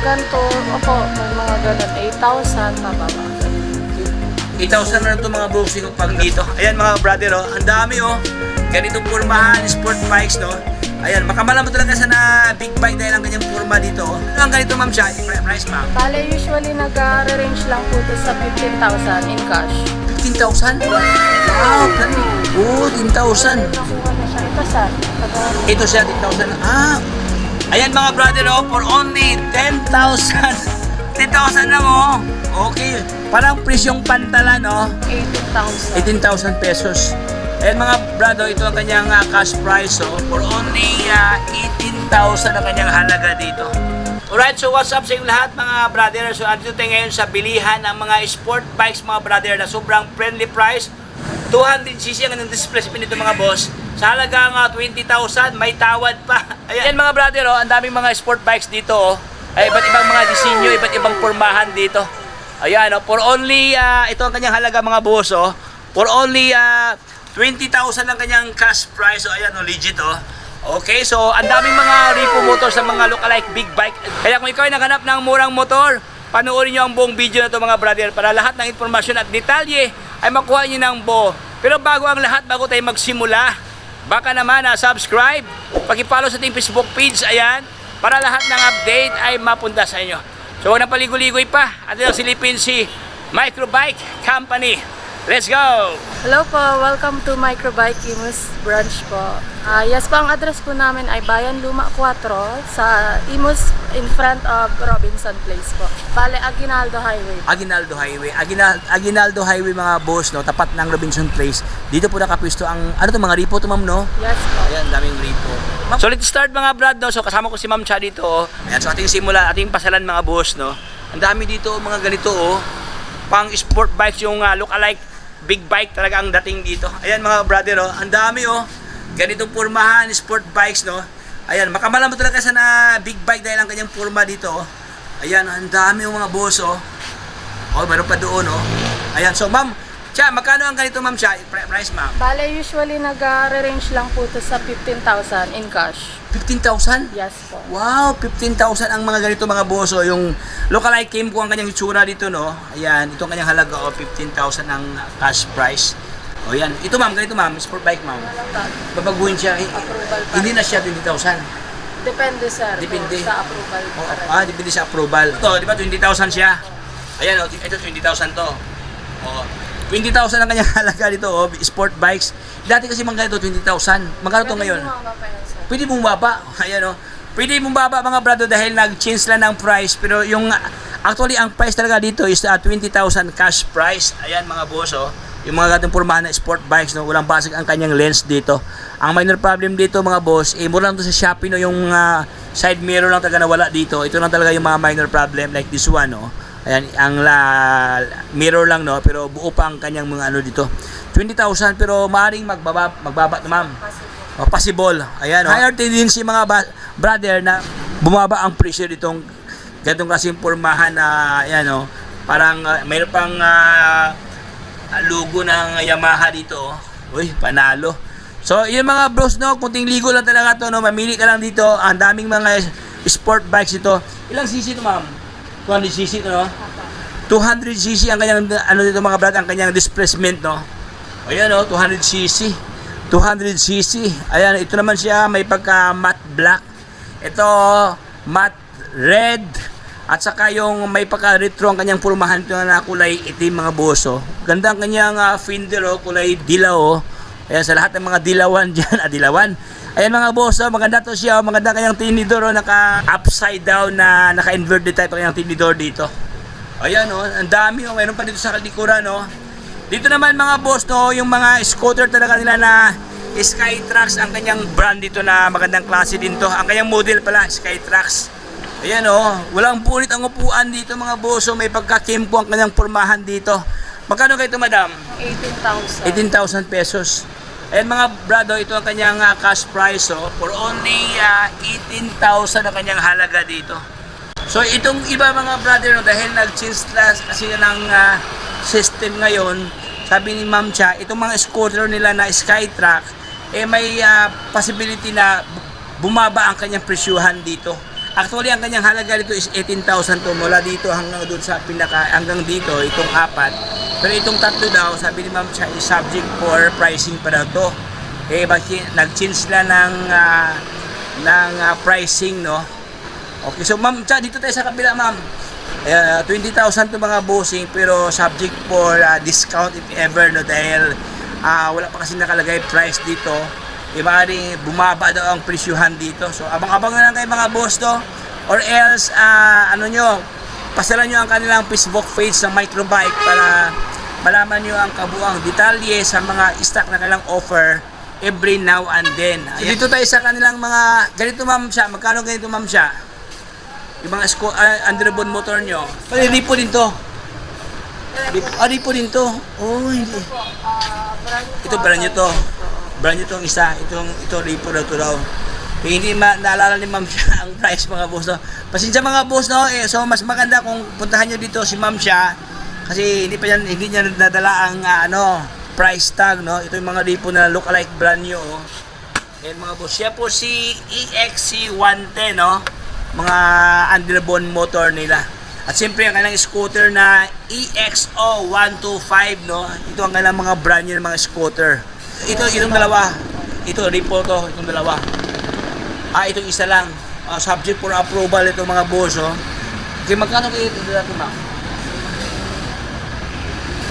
ganito, opo, may mga ganun, 8,000, pababa. 8,000 na ito mga boxing pag dito. Ayan mga brother, oh, ang dami oh. Ganitong pormahan, sport bikes, no? Ayan, makamala mo talaga sa na big bike dahil ang kanyang porma dito. Oh. Ano ang ganito ma'am siya? Price ma'am? Bale, usually nag-range lang po ito sa 15,000 in cash. 15,000? Wow, oh, 10,000. Nakuha na siya. Ito sa, Ito siya, 10,000. Ah, ayan mga brother, oh, for only 10,000. 10,000 lang, oh. Okay. Parang presyong pantalan, oh. 18,000. 18,000 pesos. Ayan mga brother, ito ang kanyang cash price, oh. For only 18,000 ang kanyang halaga dito. Alright, so what's up sa inyong lahat mga brother? So andito tayo ngayon sa bilihan ng mga sport bikes mga brother na sobrang friendly price. 200cc ang displacement nito mga boss. Sa halagang 20,000, may tawad pa. Ayan mga brother, oh, ang daming mga sport bikes dito. Oh. Ay, iba't ibang mga disenyo, iba't ibang pormahan dito. Ayan, oh, for only, ito ang kanyang halaga mga boss. Oh. For only 20,000 ang kanyang cash price. Oh, ayan, oh, legit. Oh. Okay, so ang daming mga repo motor sa mga lookalike big bike. Kaya kung ikaw ay naghanap ng murang motor, panoorin nyo ang buong video na ito mga brother para lahat ng informasyon at detalye ay makuha nyo ng buo. Pero bago ang lahat, bago tayo magsimula, baka naman subscribe, paki-follow sa ating Facebook page, ayan, para lahat ng update ay mapunta sa inyo. So huwag na paligoy-ligoy pa, atin ang silipin si Microbike Company. Let's go! Hello po, welcome to Microbike Imus branch po. Yes po, ang address po namin ay Bayan Luma 4 sa Imus in front of Robinson Place po. Bale, Aguinaldo Highway. Aguinaldo Highway. Aguinaldo Highway mga boss, no, tapat ng Robinson Place. Dito po nakapisto ang, ano to, mga repo to ma'am, no? Yes po. Ayan, daming repo. So let's start mga brad, no? So kasama ko si Ma'am Cha dito, oh. Ayan, so ating simula, ating pasalan mga boss, no? Ang dami dito, mga ganito, oh. Pang sport bikes, yung look-alike big bike talaga ang dating dito. Ayan mga brother, oh. Ang dami, oh. Ganitong pormahan, sport bikes, no? Ayan, makamala mo talaga sa na big bike dahil ang kanyang porma dito, oh. Ayan, ang dami, oh, mga boss, oh. Oh, meron pa doon, oh. Ayan, so ma'am, Cha, magkano ang ganito ma'am Cha? Price ma'am? Bale, usually nag-range lang po ito sa 15,000 in cash. 15,000? Yes po. Wow, 15,000 ang mga ganito mga boso. Yung lookalike came ko ang kanyang itsura dito, no? Ayan, ito ang kanyang halaga, 15,000 ang cash price. O yan, ito ma'am, ganito ma'am, sport bike ma'am. Babaguhin siya, Approval pa. hindi na siya 20,000. Depende sir. Depende. Sa approval. Depende sa approval. Ito, di ba 20,000 siya? Ayan, ito 20,000 to. O, 20,000 ang kanyang halaga dito, sport bikes. Dati kasi mga ganito, 20,000. Magkano to ngayon? Pwede mong baba. Ayan, oh. Pwede mong baba mga brado dahil nag-change lang ng price. Pero yung actually ang price talaga dito is 20,000 cash price. Ayan mga boss, oh. Yung mga gatong pormahan na sport bikes, no, walang basag ang kanyang lens dito. Ang minor problem dito mga boss, mura lang to sa Shopee, no, yung side mirror lang talaga nawala dito. Ito lang talaga yung mga minor problem like this one, no. Ayan, ang mirror lang, no, pero buo pa ang kanyang mga ano dito. 20,000 pero maaaring magbaba na ma'am. Possible. Ayan, higher tendency mga brother na bumaba ang presyo ditong ganitong kasing pormahan na ayan, oh. Parang mayroon pang logo ng Yamaha dito, oh. Uy, panalo. So, yung mga bros, no, kunting ligo lang talaga to, no, mamili ka lang dito. Ang daming mga sport bikes ito. Ilang cc ito, ma'am? 200cc ito, no? 200cc ang kanyang, ano dito mga brad, ang kanyang displacement, no? Ayan, no, 200cc. 200cc. Ayan, ito naman siya, may pagka matte black. Ito, matte red. At saka yung may pagka retro ang kanyang pormahan ito na kulay itim mga boso. Ganda ang kanyang fender, oh, kulay dilaw, oh. Ayan, sa lahat ng mga dilawan dyan, dilawan. Ayan mga boss, oh, maganda to siya, oh. Maganda kanyang tinidor, oh, naka upside down na naka-inverted type ang kanyang tinidor dito. Ayan, oh, ang dami, oh, mayroon pa dito sa kalikuran, oh. Dito naman mga boss, no, yung mga scooter talaga nila na Skytrax ang kanyang brand dito na magandang klase din to. Ang kanyang model pala, Skytrax. Ayan, oh, walang punit ang upuan dito mga boss, oh, may pagka-kimpo ang kanyang pormahan dito. Magkano kayo ito, madam? 18,000. 18,000 pesos. Ayan mga brado, ito ang kanyang cash price, oh, for only 18,000 ang kanyang halaga dito. So itong iba mga brother, no, dahil nag-change kasi ng system ngayon, sabi ni Ma'am Cha, itong mga scooter nila na Skytrax, may possibility na bumaba ang kanyang presyuhan dito. Actually, ang kanyang halaga dito is 18,000 to mula dito hanggang doon sa hanggang dito, itong apat. Pero itong tatlo daw, sabi ni ma'am siya, is subject for pricing pa daw to. Eh, nag-change sila ng pricing, no? Okay, so ma'am, dito tayo sa kabila, ma'am. 20,000 to mga bossing, pero subject for discount if ever, no? Dahil wala pa kasi nakalagay price dito. Maaaring bumaba daw ang presyuhan dito. So abang-abang na lang kayo mga boss to. Or else pasalan nyo ang kanilang Facebook page ng Microbike para malaman nyo ang kabuang detalye sa mga stock na kanilang offer every now and then. So, dito tayo sa kanilang mga ganito ma'am siya. Magkano ganito ma'am siya? Yung mga underbone motor nyo. Ripo din to. Ripo din to. Oh, hindi. Ito brand nyo to. Brand nyo itong isa, ito ripo daw to daw. Hindi naalala ni ma'am siya ang price mga boss, no? Pasensya mga boss, no? So mas maganda kung puntahan nyo dito si ma'am siya kasi hindi niya nadala ang price tag, no? Ito yung mga ripo na look-alike brand nyo, oh. Yan mga boss, siya po si EXC110, no? Mga underbone motor nila. At siyempre ang kanilang scooter na EXO125, no? Ito ang kanilang mga brand nyo ng mga scooter. Itong dalawa. Ito, ripo to. Itong dalawa. Itong isa lang. Subject for approval itong mga boss, oh. Okay, magkano kayo ito dito, ma'am?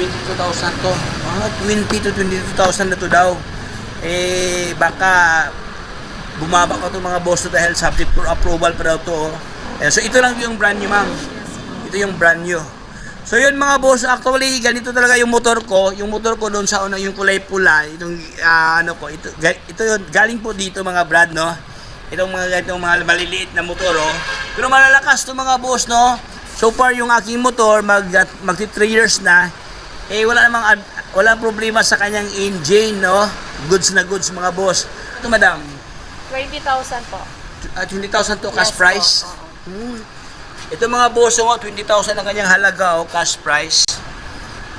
22,000 to. 20 to 22,000 na to daw. Baka bumaba pa itong mga boss to dahil subject for approval pa daw to, oh. So, ito lang yung brand nyo, ma'am. Ito yung brand nyo. So yun mga boss, actually ganito talaga yung motor ko. Yung motor ko doon sa yung kulay pula, itong ito yun, galing po dito mga brad, no. Itong mga maliliit na motor, oh. Pero malalakas to mga boss, no. So far yung aking motor magti 3 years na. Wala problema sa kanyang engine, no. Goods na goods mga boss. Ito madam, 20,000 po. 20,000 to cash price. Ito mga boss, 20,000 ang kanyang halaga, cash price.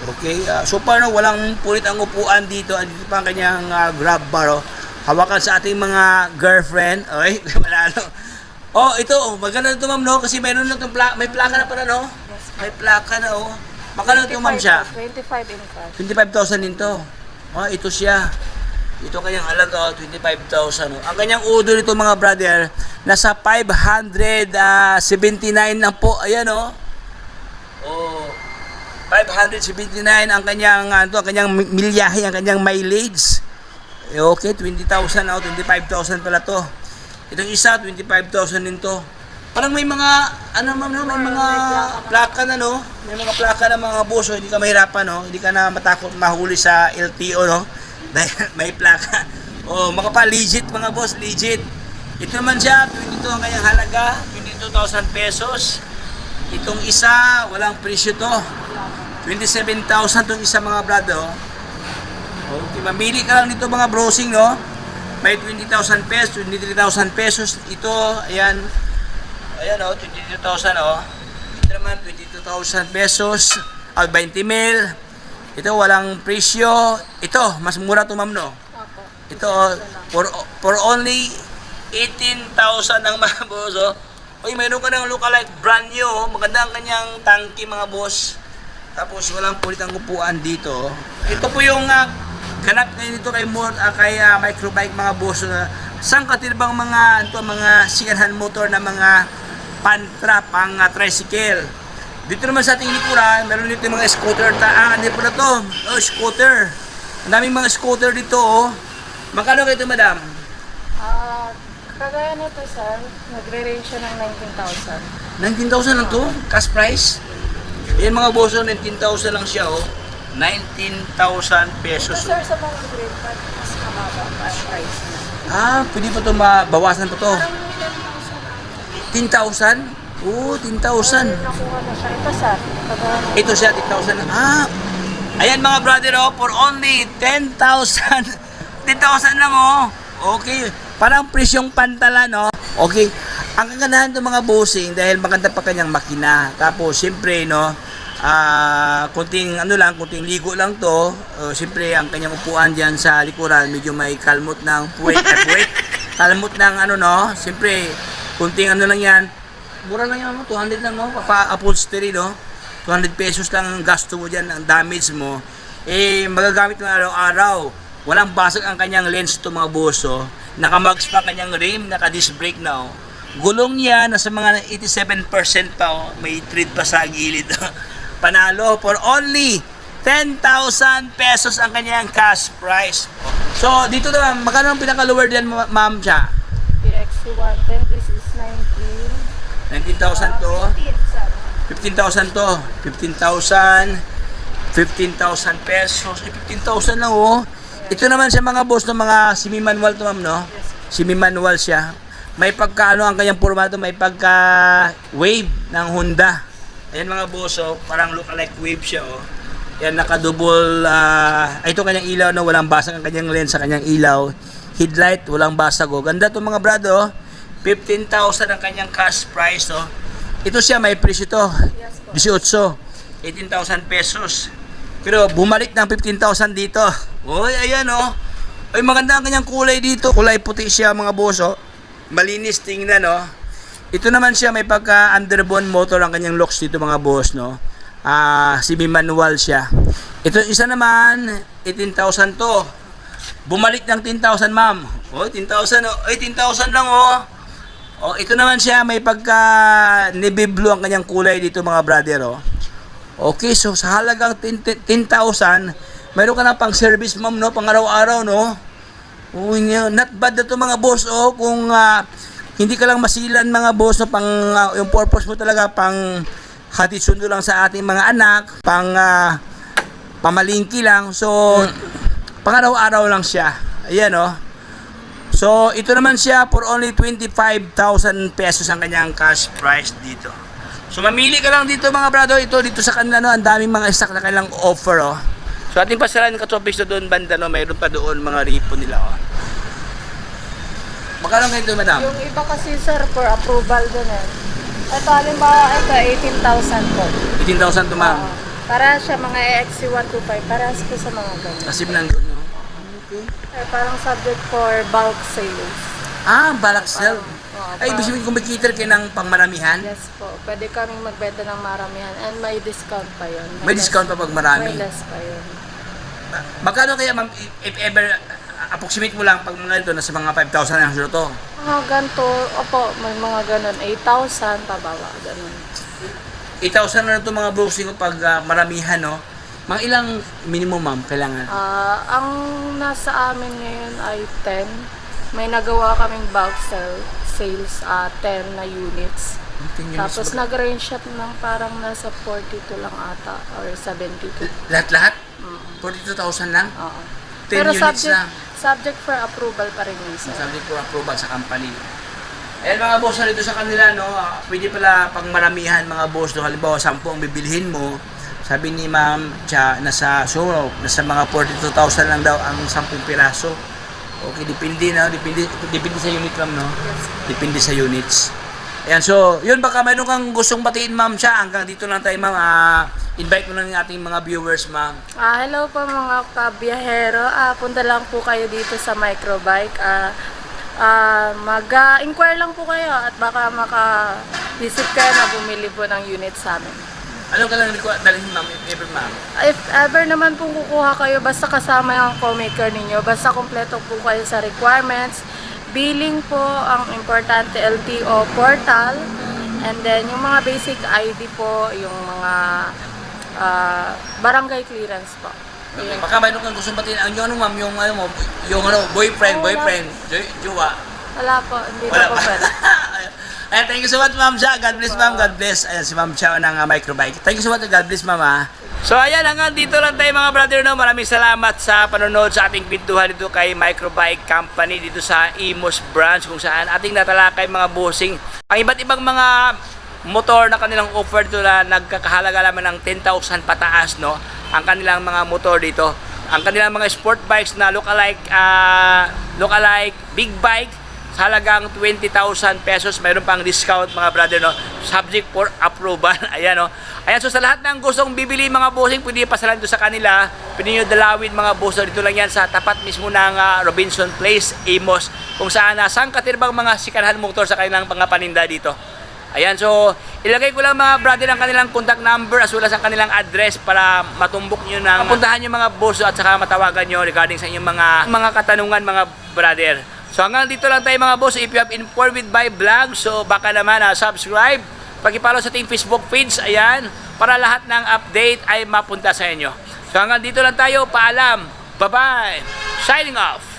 Okay, so far walang pulit ang upuan dito. Dito pa ang kanyang grab bar, oh. Hawakan sa ating mga girlfriend. Okay, malalo. Ito, maganda ito ma'am, no? Kasi mayroon na itong may plaka na pala, no? May plaka na, oh. Magkano ito ma'am siya? 25 in cash. 25,000 din to. Ito siya. Ito kanyang halaga, 25,000. Ang kanyang udo nito mga brother, nasa 579 lang po. Ayan, oh. 579 ang kanyang milyahe, ang kanyang mileage. Okay, 20,000 25,000 pala to. Itong isa, 25,000 din to. Parang may mga, may mga plaka na, no? May mga plaka na mga boss, hindi ka mahirapan, no? Hindi ka na matakot mahuli sa LTO, no? Dahil may plaka. Legit mga boss, legit. Ito naman siya, 22 ang kanyang halaga, 22,000 pesos. Itong isa, walang presyo to. 27,000 itong isa mga brado. Okay, mamili ka lang dito mga browsing, no? May 20,000 pesos, 23,000 pesos. Ito, ayan, 22,000, oh. Ito naman, 22,000 pesos. 20 mil. Ito, walang presyo. Ito, mas mura to ma'am, no? Ito, for only 18,000 ang mga boss, oh. Mayroon ka ng look-alike brand new, oh. Maganda ang kanyang tangke mga boss. Tapos walang pulit ang upuan dito. Ito po yung ganap ngayon dito kay Microbike mga boss. Sang katirbang mga second-hand motor na mga pan-trap, ang tricycle. Dito naman sa ating likuran, meron dito yung mga scooter. Hindi po na to. Scooter. Ang daming mga scooter dito, oh. Magkano kayo ito, madam? Kagaya nito, sir, nagre-range siya ng 19,000. 19,000 lang to? Cash price? Yan mga boss, 19,000 lang siya, oh. 19,000 pesos. Ito, sir, sa mga green card, mas mababa pa ang price na. Pwede pa ito mabawasan pa to. Parang 10,000? Oo, 10,000. Nakuha na siya. Ito, sir. Ito siya, 10,000 lang. Ayan mga brother, oh, for only 10,000. 10,000 lang, oh. Okay. Parang presyong pantala, no? Okay. Ang kagandahan ng mga bossing dahil maganda pa kanyang makina. Tapos, siyempre, no, kunting ligo lang to. Siyempre, ang kanyang upuan dyan sa likuran, medyo may kalmot ng puwet. Kalmot ng siyempre, kunting ano lang yan. Mura lang yan, 200 lang, no? Pa-upholstery, no? 200 pesos lang ang gasto mo dyan, ang damage mo. Eh, magagamit mo araw-araw. Walang basag ang kanyang lens to mga boso. Nakamags pa kanyang rim, naka-disc brake na, oh. Gulong niya, nasa mga 87% pa, oh. May tread pa sa gilid. Panalo for only 10,000 pesos ang kanyang cash price. So, dito naman, magkano ang pinaka-lower din, ma'am siya? PX110, this is 19,000 to. 15,000 to. 15,000 pesos. 15,000 lang, oh. Ito naman siya mga boss ng mga semi-manual to, ma'am, no? Semi-manual siya. May pagka, ang kanyang formato, may pagka wave ng Honda. Ayan mga boss, oh. Parang look-alike wave siya, oh. Yan, naka-double, ito kanyang ilaw na walang basag ang kanyang lens sa kanyang ilaw. Headlight, walang basag, oh. Ganda to mga brado, oh. 15,000 ang kanyang cash price, oh. Ito siya, may presyo to. 18. 18,000 pesos. Pero bumalik ng 15,000 dito. Oy, ayan, oh. Ay, maganda ang kanyang kulay dito. Kulay puti siya, mga boss, oh. Malinis tingnan, oh. Ito naman siya, may pagka-underbone motor ang kanyang locks dito, mga boss, no. Semi-manual siya. Ito isa naman, 18,000 to. Bumalik ng 10,000, ma'am. Oh, 10,000, oh. 18,000 lang, oh. Oh, ito naman siya, may pagka navy blue ang kanyang kulay dito, mga brother, oh. Okay, so sa halagang 10,000, mayroon ka na pang service, ma'am, no, pang araw-araw, no. Oh, not bad na to, mga boss, oh, kung hindi ka lang masilan, mga boss, no, pang yung purpose mo talaga pang hatid sundo lang sa ating mga anak, pang pamalingki lang. So pang araw-araw lang siya. Ayan, oh. So ito naman siya for only 25,000 pesos ang kanyang cash price dito. So mamili ka lang dito, mga brado. Ito dito sa kanila, no, ang daming mga stock na kanilang offer, oh. So ating pasaran katopis na doon banda, no, mayroon pa doon mga ripo nila, oh. Magkano ngayon ito, madam? Yung iba kasi, sir, for approval din, eh. Ito, halimbawa, ito, 18,000 po. 18,000 to, ma'am. Para siya mga EXC125, parehas po sa mga ganyan. Kasi nandun, no? Okay. Parang subject for bulk sales. Balak sell. Ay, ibig sabihin, kung may cater kayo ng pangmaramihan? Yes po. Pwede kaming magbenta ng maramihan and may discount pa yun. May discount pa pag marami. May less pa yun. Magkano kaya, ma'am, if ever, approximate mo lang pag mga ito, nasa mga 5,000 ang sure to? Mga ganito, opo, may mga ganun, 8,000 pababa, ganun. 8,000 na ito mga browsing pag maramihan, no? Mga ilang minimum, ma'am, kailangan? Ang nasa amin ngayon ay 10. May nagawa kaming bulk sales, 10 na units. Tapos nag-range shot ng parang nasa 42 lang ata or 72. Lahat-lahat? 42,000 lang? Oo. 10 Pero units lang? subject for approval pa rin yun, sir. Subject for approval sa company. Ayan mga boss, dito sa kanila, no, pwede pala pang maramihan, mga boss, no, halimbawa 10 ang bibilhin mo, sabi ni ma'am, nasa mga 42,000 lang daw ang 10 piraso. Okay, depende sa unit, ma'am, no? Yes. Depende sa units. Ayan, so, yun, baka mayroon kang gustong batiin, ma'am, siya, hanggang dito lang tayo, ma'am, invite mo lang yung ating mga viewers, ma'am. Hello po mga kabiyahero. Punta lang po kayo dito sa Microbike. Mag-inquire lang po kayo at baka maka-visit kayo na bumili po ng unit sa amin. Ano ka lang dalhin, ma'am, if ever, ma'am? If ever naman pong kukuha kayo, basta kasama yung co-maker ninyo, basta kompleto po kayo sa requirements. Billing po ang importante, LTO portal, and then yung mga basic ID po, yung mga barangay clearance po. Okay. Baka mayroon kang gustong batiin. Ang yun, ma'am, yung boyfriend, jowa. Wala po, hindi Wala na po pa. pwede. Ayan, thank you so much, ma'am Sha. God bless, ma'am. God bless. Ayan, si ma'am Sha ng Microbike. Thank you so much. God bless, ma'am, ha. So, ayan, hanggang dito lang tayo, mga brother, no. Maraming salamat sa panonood sa ating pintuhan dito kay Microbike Company dito sa Imus Branch, kung saan ating natalakay mga bossing ang iba't ibang mga motor na kanilang offer dito na nagkakahalaga lamang ng 10,000 pataas, no. Ang kanilang mga motor dito. Ang kanilang mga sport bikes na look-alike big bike sa halagang 20,000 pesos. Mayroon pang discount, mga brother, no, subject for approval. Ayan, no. Ayan, so sa lahat ng gustong bibili mga bossing, pwede pasalan doon sa kanila. Pwede nyo dalawin mga boss. Dito lang yan sa tapat mismo ng Robinson Place, Imus. Kung saan sangkatirbang mga sikarhan motor sa kanilang mga paninda dito. Ayan, so ilagay ko lang mga brother ang kanilang contact number as well as ang kanilang address para matumbok nyo ng mapuntahan nyo mga boss at saka matawagan nyo regarding sa inyong mga katanungan mga brother. So hanggang dito lang tayo mga boss. If you have informed with my vlog, so baka naman subscribe. Pag-follow sa ating Facebook page, ayan, para lahat ng update ay mapunta sa inyo. So hanggang dito lang tayo, paalam. Bye-bye. Signing off.